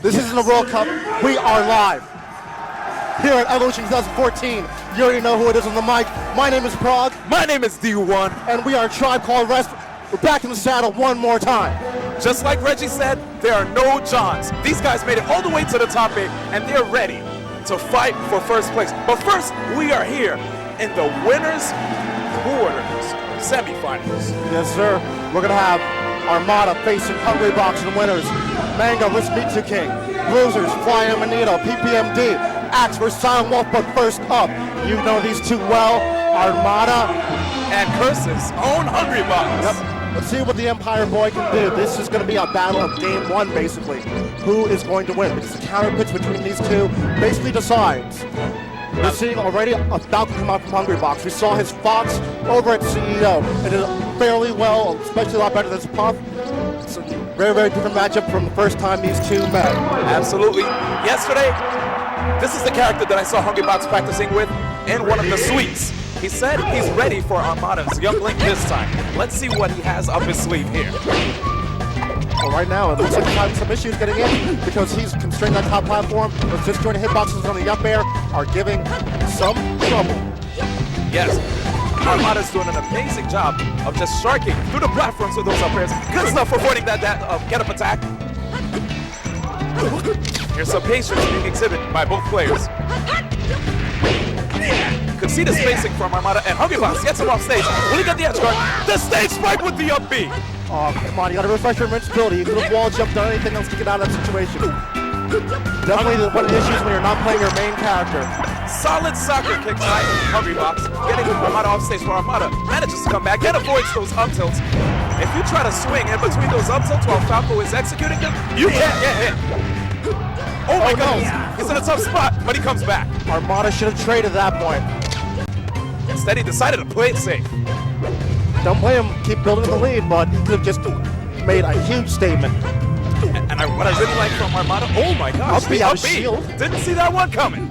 This isn't a World Cup. We are live. Here at Evolution 2014, you already know who it is on the mic. My name is Prague. My name is D1. And we are Tribe Called Rest. We're back in the saddle one more time. Just like Reggie said, there are no Johns. These guys made it all the way to the top 8, and they're ready to fight for first place. But first, we are here in the winners' quarters, semifinals. Yes, sir. We're going to have Armada facing HungryBox and winners. Mango, Let's Meet You King. Losers, Fly Amanito, PPMD, Axe vs. Silent Wolf. But first up, you know these two well, Armada and Curse's own HungryBox. Yep. Let's see what the Empire Boy can do. This is going to be a battle of game one, basically. Who is going to win? Because the counter pitch between these two basically decides. We're seeing already a Falco come out from HungryBox. We saw his Fox over at CEO. It did fairly well, especially a lot better than his Puff. It's a very, very different matchup from the first time these two met. Absolutely. Yesterday, this is the character that I saw HungryBox practicing with in one of the suites. He said he's ready for Armada's Young Link this time. Let's see what he has up his sleeve here. Well, right now, it looks like he's having some issues getting in because he's constrained that top platform. Those disjointed hitboxes on the up air are giving some trouble. Yes, Armada's doing an amazing job of just sharking through the platforms with those up airs. Good stuff for avoiding that get-up attack. Here's some patience being exhibited by both players. Could see the spacing from Armada, and HungryBox gets him off stage. Will he get the edge guard? The stage spike with the up B. Oh, come on, you gotta refresh your invincibility. You could have wall jumped on anything else to get out of that situation. Definitely one of the issues when you're not playing your main character. Solid soccer kick by HungryBox, getting Armada off stage, where Armada manages to come back and avoids those up tilts. If you try to swing in between those up tilts while Falco is executing them, you can't get hit. Oh my goodness, he's in a tough spot, but he comes back. Armada should have traded at that point. Instead, he decided to play it safe. Don't blame him, keep building the lead, but he could have just made a huge statement. And what I really like from Armada, oh my gosh, the up B. Didn't see that one coming.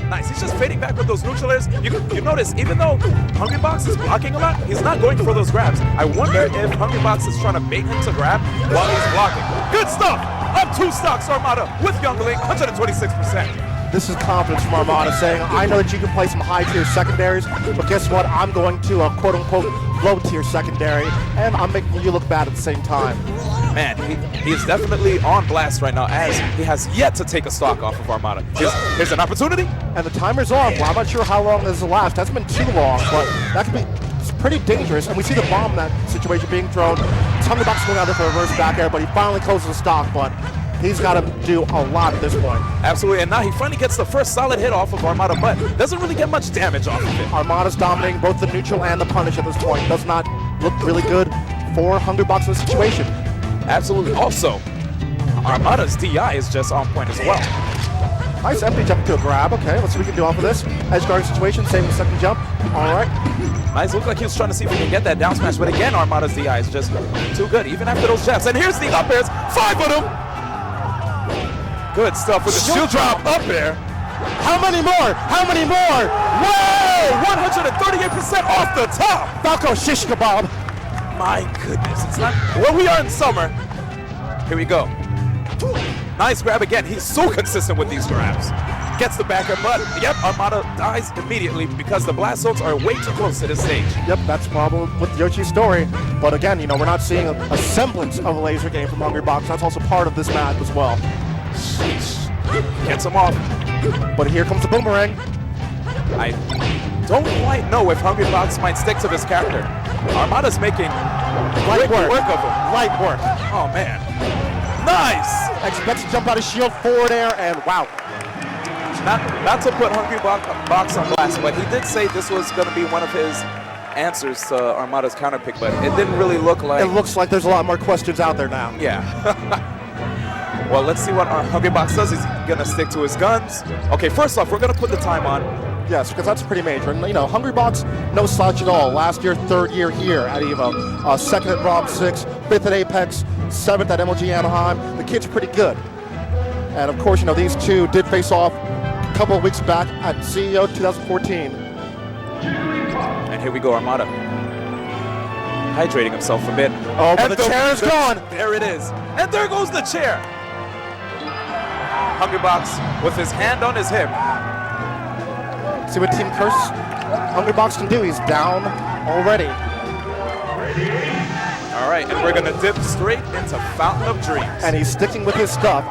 Nice, he's just fading back with those neutral airs. You notice, even though HungryBox is blocking a lot, he's not going for those grabs. I wonder if HungryBox is trying to bait him to grab while he's blocking. Good stuff! Up 2 stocks, Armada, with Young Link, 126%. This is confidence from Armada saying, I know that you can play some high-tier secondaries, but guess what? I'm going to a quote-unquote low-tier secondary, and I'm making you look bad at the same time. Man, he is definitely on blast right now, as he has yet to take a stock off of Armada. Here's an opportunity. And the timer's off. Well, I'm not sure how long this will last. That's been too long, but that could be pretty dangerous. And we see the bomb in that situation being thrown. HungryBox going out there for a reverse back air, but he finally closes the stock, but he's got to do a lot at this point. Absolutely, and now he finally gets the first solid hit off of Armada, but doesn't really get much damage off of it. Armada's dominating both the neutral and the punish at this point. Does not look really good for HungryBox in this situation. Absolutely. Also, Armada's DI is just on point as well. Nice empty jump to a grab. Okay, let's see what we can do off of this. Edge guard situation, saving the second jump. All right. Nice. Looked like he was trying to see if he can get that down smash, but again, Armada's DI is just too good, even after those jabs. And here's the up airs. 5 of them. Good stuff with the shield drop up air. How many more? How many more? Whoa! 138% off the top. Falco shish kebab. My goodness, it's not. Well, we are in summer. Here we go. Nice grab again. He's so consistent with these grabs. Gets the back air, but yep, Armada dies immediately because the blast zones are way too close to this stage. Yep, that's the problem with Yoshi's story. But again, you know, we're not seeing a semblance of a laser game from HungryBox. That's also part of this map as well. Gets him off. But here comes the boomerang. I don't quite know if HungryBox might stick to this character. Armada's making light work of him. Light work. Oh man. Nice! Expects to jump out of shield, forward air, and wow. Not to put HungryBox on blast, but he did say this was going to be one of his answers to Armada's counter pick, but it didn't really look like. It looks like there's a lot more questions out there now. Yeah. Well, let's see what HungryBox does. He's going to stick to his guns. Okay, first off, we're going to put the time on. Yes, because that's pretty major. And, you know, HungryBox, no slouch at all. Last year, 3rd year here at EVO. 2nd at ROM 6, 5th at Apex, 7th at MLG Anaheim. The kid's pretty good. And, of course, you know, these two did face off a couple of weeks back at CEO 2014. And here we go, Armada. Hydrating himself a bit. Oh, but the chair is gone. There it is. And there goes the chair. HungryBox with his hand on his hip. See what Team Curse HungryBox can do. He's down already. All right, and we're going to dip straight into Fountain of Dreams. And he's sticking with his stuff.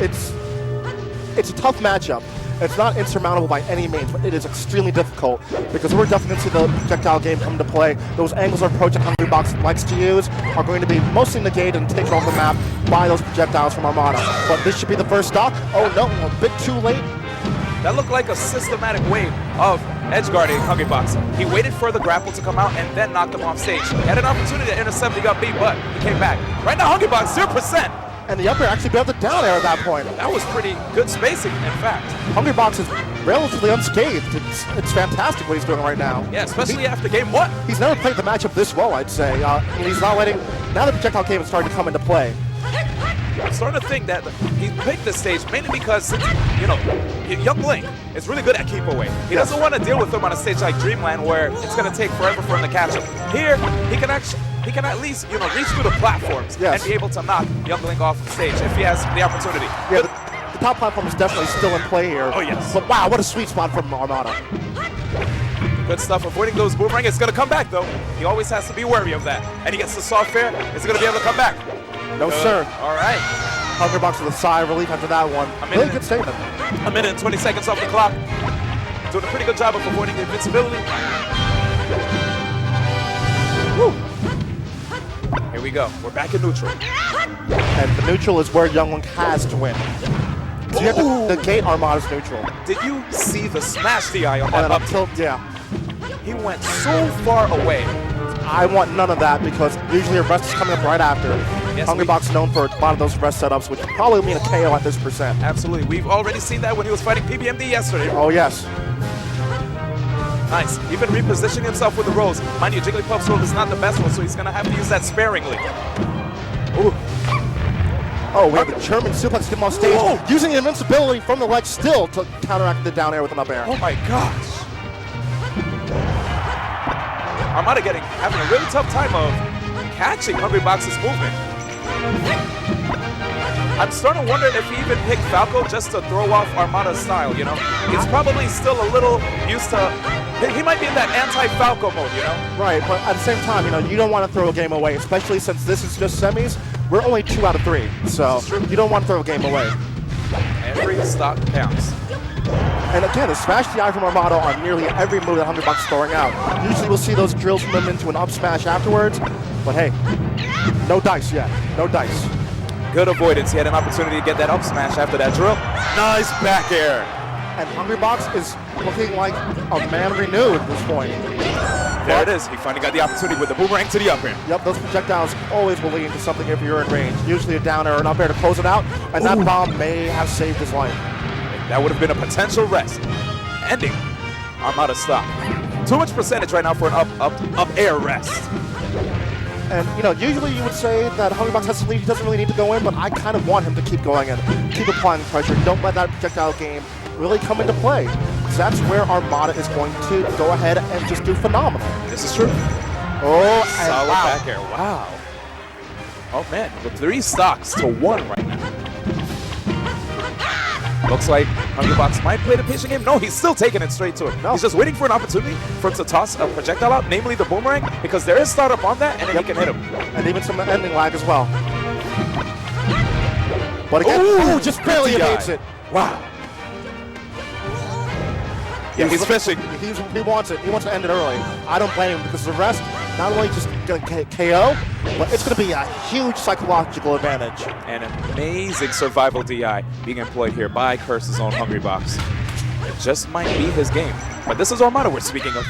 It's a tough matchup. It's not insurmountable by any means, but it is extremely difficult because we're definitely going to see the projectile game come into play. Those angles of approach that HungryBox likes to use are going to be mostly negated and taken off the map by those projectiles from Armada. But this should be the first stock. Oh no, a bit too late. That looked like a systematic wave of edge guarding HungryBox. He waited for the grapple to come out and then knocked him off stage. He had an opportunity to intercept, he got beat, but he came back. Right now, HungryBox, 0%. And the up air actually got the down air at that point. That was pretty good spacing, in fact. HungryBox is relatively unscathed. It's fantastic what he's doing right now. Yeah, especially after game one. He's never played the matchup this well, I'd say. He's not letting, now the projectile game is starting to come into play. I'm starting to think that he picked this stage mainly because, you know, Young Link is really good at keep away. He doesn't want to deal with him on a stage like Dreamland where it's going to take forever for him to catch him. Here, he can at least, you know, reach through the platforms and be able to knock Young Link off the stage if he has the opportunity. Yeah, the top platform is definitely still in play here. Oh, yes. But wow, what a sweet spot from Armada. Good stuff, avoiding those boomerang. It's going to come back, though. He always has to be wary of that. And he gets the soft air. Is he going to be able to come back? No, sir. All right. HungryBox with a sigh of relief after that one. Really good statement. A minute and 20 seconds off the clock. Doing a pretty good job of avoiding the invincibility. Woo. Here we go. We're back in neutral. And the neutral is where Young Link has to win. So you have to negate Armada's neutral. Did you see the smash DI on that up tilt? Yeah. He went so far away. I want none of that because usually a rest is coming up right after. Yes, HungryBox is known for a lot of those rest setups, which probably mean a KO at this percent. Absolutely. We've already seen that when he was fighting PBMD yesterday. Oh, yes. Nice. Even repositioning himself with the rolls. Mind you, Jigglypuff's roll is not the best one, so he's going to have to use that sparingly. Ooh. Oh, we have the German suplex get him off stage, using the invincibility from the ledge still to counteract the down air with an up air. Oh my gosh. Armada having a really tough time of catching HungryBox's movement. I'm starting to wonder if he even picked Falco just to throw off Armada's style, you know? He's probably still a little used to, he might be in that anti-Falco mode, you know? Right, but at the same time, you know, you don't want to throw a game away, especially since this is just semis. We're only 2 out of 3, so you don't want to throw a game away. Every stock counts. And again, a smash DI from Armada on nearly every move that HungryBox is throwing out. Usually we'll see those drills from him into an up smash afterwards, but hey, no dice yet, no dice. Good avoidance. He had an opportunity to get that up smash after that drill. Nice back air. And HungryBox is looking like a man renewed at this point. There it is. He finally got the opportunity with the boomerang to the up air. Yep, those projectiles always will lead into something if you're in range. Usually a down air or an up air to close it out, and that bomb may have saved his life. That would have been a potential rest. Ending Armada's stop. Too much percentage right now for an up air rest. And, you know, usually you would say that HungryBox has to lead, he doesn't really need to go in, but I kind of want him to keep going in, keep applying pressure. Don't let that projectile game really come into play. Because that's where Armada is going to go ahead and just do phenomenal. This is true. Oh, and solid wow. back air. Wow. Oh, man. With 3 stocks to 1 right now. Looks like HungryBox might play the pitching game. No, he's still taking it straight to him. No. He's just waiting for an opportunity for him to toss a projectile out, namely the boomerang, because there is startup on that, and then he can hit him. And even some ending lag as well. But again, just barely evades it. Wow. Yeah, he's fishing. He wants it. He wants to end it early. I don't blame him because the rest, not only just going to KO, but it's going to be a huge psychological advantage. An amazing survival DI being employed here by Curse's own HungryBox. It just might be his game. But this is Armada we're speaking of.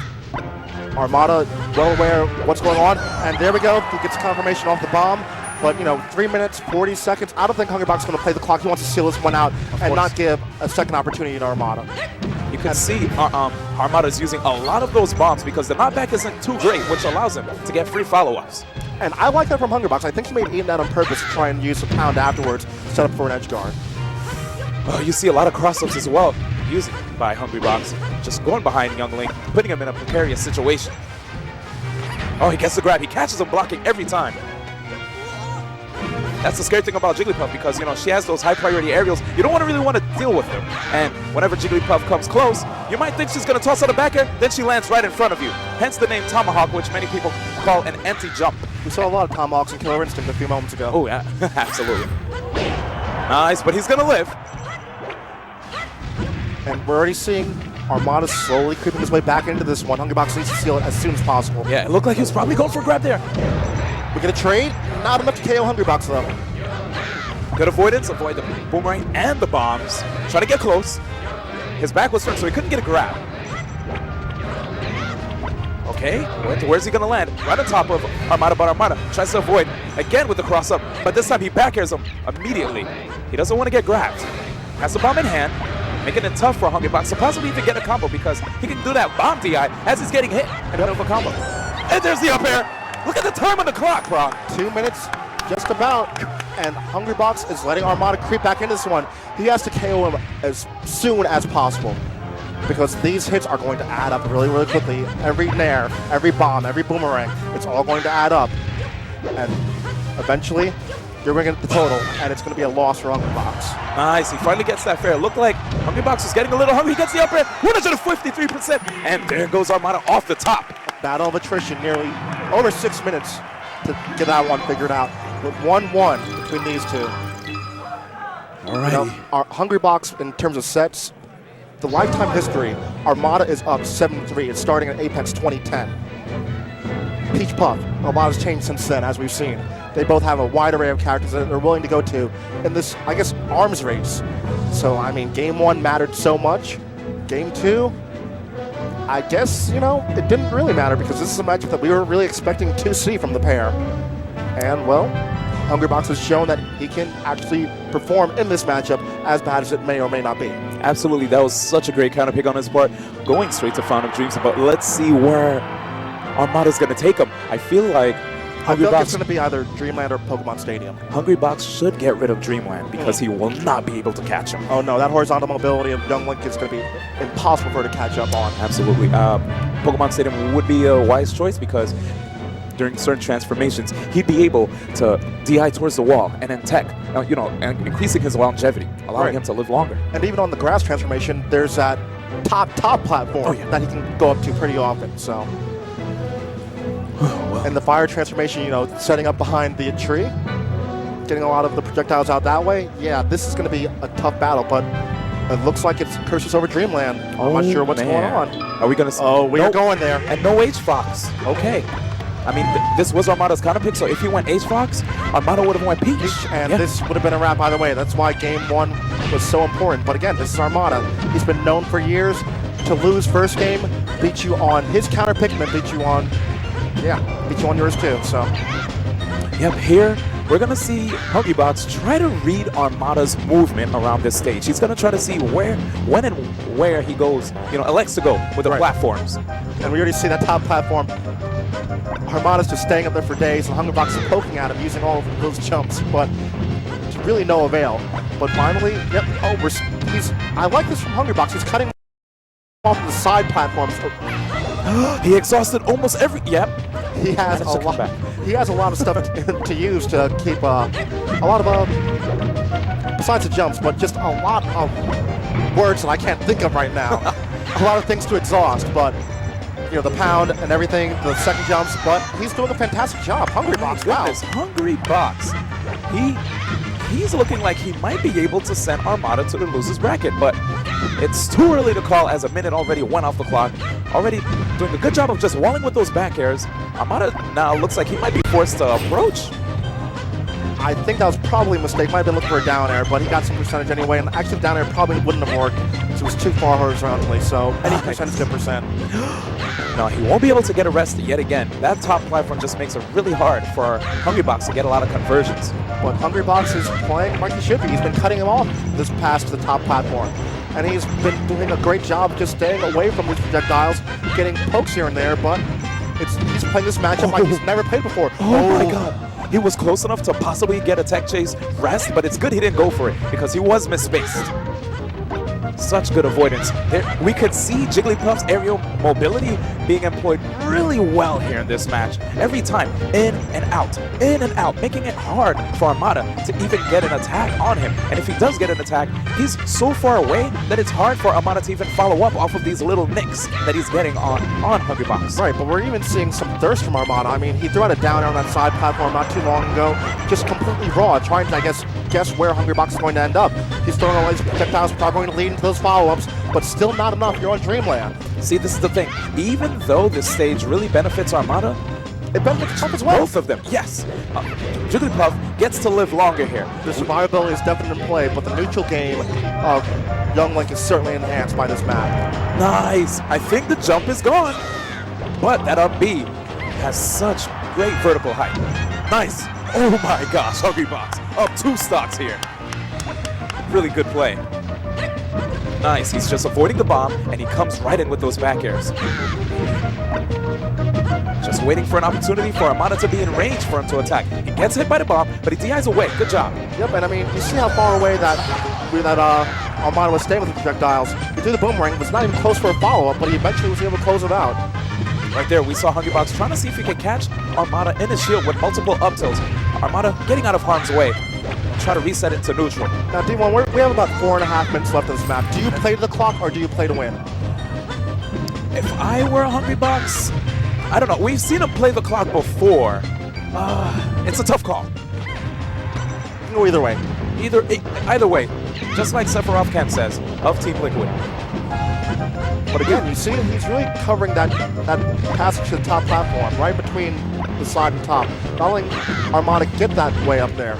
Armada well aware of what's going on. And there we go. He gets confirmation off the bomb. But, you know, 3 minutes, 40 seconds. I don't think HungryBox is going to play the clock. He wants to seal this one out and not give a second opportunity to Armada. You can see Armada's using a lot of those bombs because the knockback isn't too great, which allows him to get free follow-ups. And I like that from HungryBox. I think he may have eaten that on purpose to try and use a pound afterwards, set up for an edge guard. Oh, you see a lot of cross-ups as well used by HungryBox, just going behind Young Link, putting him in a precarious situation. Oh, he gets the grab. He catches him blocking every time. That's the scary thing about Jigglypuff because, you know, she has those high priority aerials. You don't really want to deal with them. And whenever Jigglypuff comes close, you might think she's going to toss out a back air, then she lands right in front of you. Hence the name Tomahawk, which many people call an anti-jump. We saw a lot of Tomahawks in Killer Instinct a few moments ago. Oh, yeah, absolutely. Nice, but he's going to live. And we're already seeing Armada slowly creeping his way back into this one. HungryBox needs to seal it as soon as possible. Yeah, it looked like he was probably going for a grab there. We get a trade. Not enough to KO HungryBox though. Good avoidance, avoid the boomerang and the bombs. Try to get close. His back was turned, so he couldn't get a grab. Okay, where's he gonna land? Right on top of Armada, but Armada tries to avoid again with the cross up, but this time he back airs him immediately. He doesn't want to get grabbed. Has the bomb in hand, making it tough for HungryBox to possibly even get a combo because he can do that bomb DI as he's getting hit and out of a combo. And there's the up air. Look at the time on the clock, Brock. 2 minutes, just about. And HungryBox is letting Armada creep back into this one. He has to KO him as soon as possible because these hits are going to add up really, really quickly. Every nair, every bomb, every boomerang, it's all going to add up. And eventually, you're going to get the total, and it's going to be a loss for HungryBox. Nice, he finally gets that fair. Looked like HungryBox was getting a little hungry. He gets the up air, 153%, and there goes Armada off the top. Battle of attrition, nearly over 6 minutes to get that one figured out. With 1-1 between these two. All right. You know, our HungryBox, in terms of sets, the lifetime history, Armada is up 7-3. It's starting at Apex 2010. Peach Puff, a lot has changed since then, as we've seen. They both have a wide array of characters that they're willing to go to in this, I guess, arms race. So, I mean, game 1 mattered so much. Game 2, I guess, you know, it didn't really matter because this is a matchup that we were really expecting to see from the pair. And, well, HungryBox has shown that he can actually perform in this matchup as bad as it may or may not be. Absolutely, that was such a great counter pick on his part, going straight to Fountain of Dreams, but let's see where Armada's going to take him. I feel like I feel like it's going to be either Dreamland or Pokemon Stadium. HungryBox should get rid of Dreamland because he will not be able to catch him. Oh no, that horizontal mobility of Young Link is going to be impossible for her to catch up on. Absolutely. Pokemon Stadium would be a wise choice because during certain transformations, he'd be able to DI towards the wall and then tech, you know, and increasing his longevity, allowing him to live longer. And even on the grass transformation, there's that top platform that he can go up to pretty often. So, and the fire transformation, you know, setting up behind the tree, getting a lot of the projectiles out that way. Yeah, this is going to be a tough battle, but it looks like it's Curses over Dreamland. I'm not sure what's going on. Are we going to? Oh, we are going there. And no H-Fox. Okay. I mean, this was Armada's counter pick, so if he went H-Fox, Armada would have went Peach. And this would have been a wrap either way. That's why game 1 was so important. But again, this is Armada. He's been known for years to lose first game, beat you on his counter pick, and then beat you on yours too. So, yep, here we're going to see HungryBox try to read Armada's movement around this stage. He's going to try to see when and where he goes, you know, elects to go with the platforms. And we already see that top platform. Armada's just staying up there for days, and HungryBox is poking at him using all of those jumps, but to really no avail. But finally, I like this from HungryBox. He's cutting off the side platforms. He exhausted almost every. He has a lot. He has a lot of stuff to use to keep a lot of besides the jumps, but just a lot of words that I can't think of right now. A lot of things to exhaust, but. You know, the pound and everything, the second jumps, but he's doing a fantastic job. HungryBox, wow. HungryBox. He's looking like he might be able to send Armada to the loser's bracket, but it's too early to call as a minute already went off the clock. Already doing a good job of just walling with those back airs. Armada now looks like he might be forced to approach. I think that was probably a mistake. Might have been looking for a down air, but he got some percentage anyway, and actually down air probably wouldn't have worked because it was too far horizontally, so any percent is good percent. No, he won't be able to get arrested yet again. That top platform just makes it really hard for HungryBox to get a lot of conversions. But HungryBox is playing like he should be. He's been cutting him off this past the top platform. And he's been doing a great job just staying away from these projectiles, getting pokes here and there, but he's playing this matchup like he's never played before. Oh my God. He was close enough to possibly get a tech chase rest, but it's good he didn't go for it because he was misspaced. Such good avoidance. We could see Jigglypuff's aerial mobility being employed really well here in this match. Every time, in and out, making it hard for Armada to even get an attack on him. And if he does get an attack, he's so far away that it's hard for Armada to even follow up off of these little nicks that he's getting on HungryBox. Right, but we're even seeing some thirst from Armada. I mean, he threw out a down air on that side platform not too long ago, just completely raw, trying to, I guess where HungryBox is going to end up. He's throwing all his projectiles, probably going to lead into those follow-ups, but still not enough. You're on Dreamland. See, this is the thing. Even though this stage really benefits Armada, it benefits Puff as well. Both of them, yes. Jigglypuff gets to live longer here. The survivability is definitely in play, but the neutral game of Young Link is certainly enhanced by this map. Nice. I think the jump is gone, but that up B has such great vertical height. Nice. Oh my gosh, HungryBox up 2 stocks here. Really good play. Nice. He's just avoiding the bomb, and he comes right in with those back airs. Just waiting for an opportunity for Armada to be in range for him to attack. He gets hit by the bomb, but he DIs away. Good job. Yep, and I mean, you see how far away that Armada was staying with the projectiles. He threw the boomerang. It was not even close for a follow-up, but he eventually was able to close it out. Right there, we saw HungryBox trying to see if he could catch Armada in his shield with multiple up tilts. Armada getting out of harm's way. Try to reset it to neutral. Now, D1, we have about 4.5 minutes left in this map. Do you play to the clock or do you play to win? If I were a HungryBox, I don't know. We've seen him play the clock before. It's a tough call. You can go either way. Either way, just like Sephiroth Ken says, of Team Liquid. But again, you see he's really covering that passage to the top platform, right between the side and top. Not letting Armada get that way up there.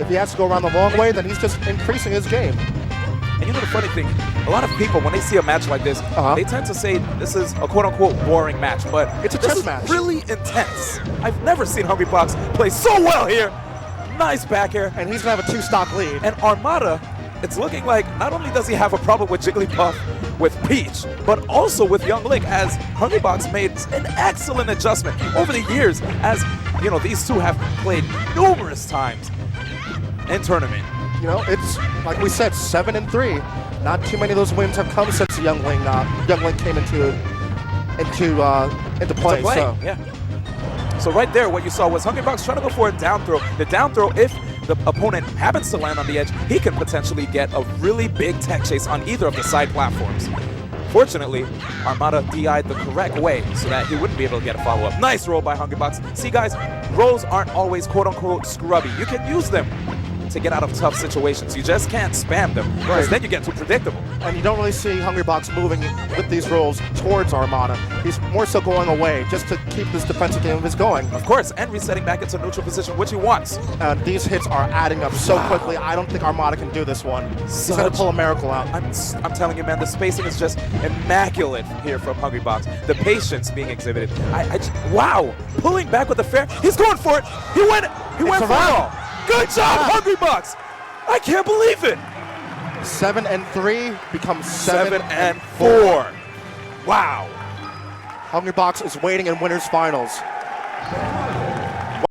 If he has to go around the long way, then he's just increasing his game. And you know the funny thing, a lot of people, when they see a match like this, they tend to say this is a quote-unquote boring match, but it's a chess match. Really intense. I've never seen HungryBox play so well here. Nice back air. And he's going to have a 2-stock lead. And Armada, it's looking like not only does he have a problem with Jigglypuff, with Peach, but also with Young Link, as HungryBox made an excellent adjustment over the years, as you know, these two have played numerous times in tournament. You know, it's like we said, 7-3. Not too many of those wins have come since Young Link came into play. So. Yeah. So right there, what you saw was HungryBox trying to go for a down throw. The down throw, if the opponent happens to land on the edge, he can potentially get a really big tech chase on either of the side platforms. Fortunately, Armada DI'd the correct way so that he wouldn't be able to get a follow-up. Nice roll by HungryBox. See, guys, rolls aren't always quote-unquote scrubby. You can use them to get out of tough situations. You just can't spam them, because then you get too predictable. And you don't really see HungryBox moving with these rolls towards Armada. He's more so going away just to keep this defensive game of his going. Of course, and resetting back into neutral position, which he wants. These hits are adding up so quickly. I don't think Armada can do this one. He's going to pull a miracle out. I'm telling you, man, the spacing is just immaculate here from HungryBox. The patience being exhibited. Wow, pulling back with the fair. He's going for it. He went for it all. Good job, HungryBox! I can't believe it! 7-3 becomes 7-4. Wow. HungryBox is waiting in winners finals.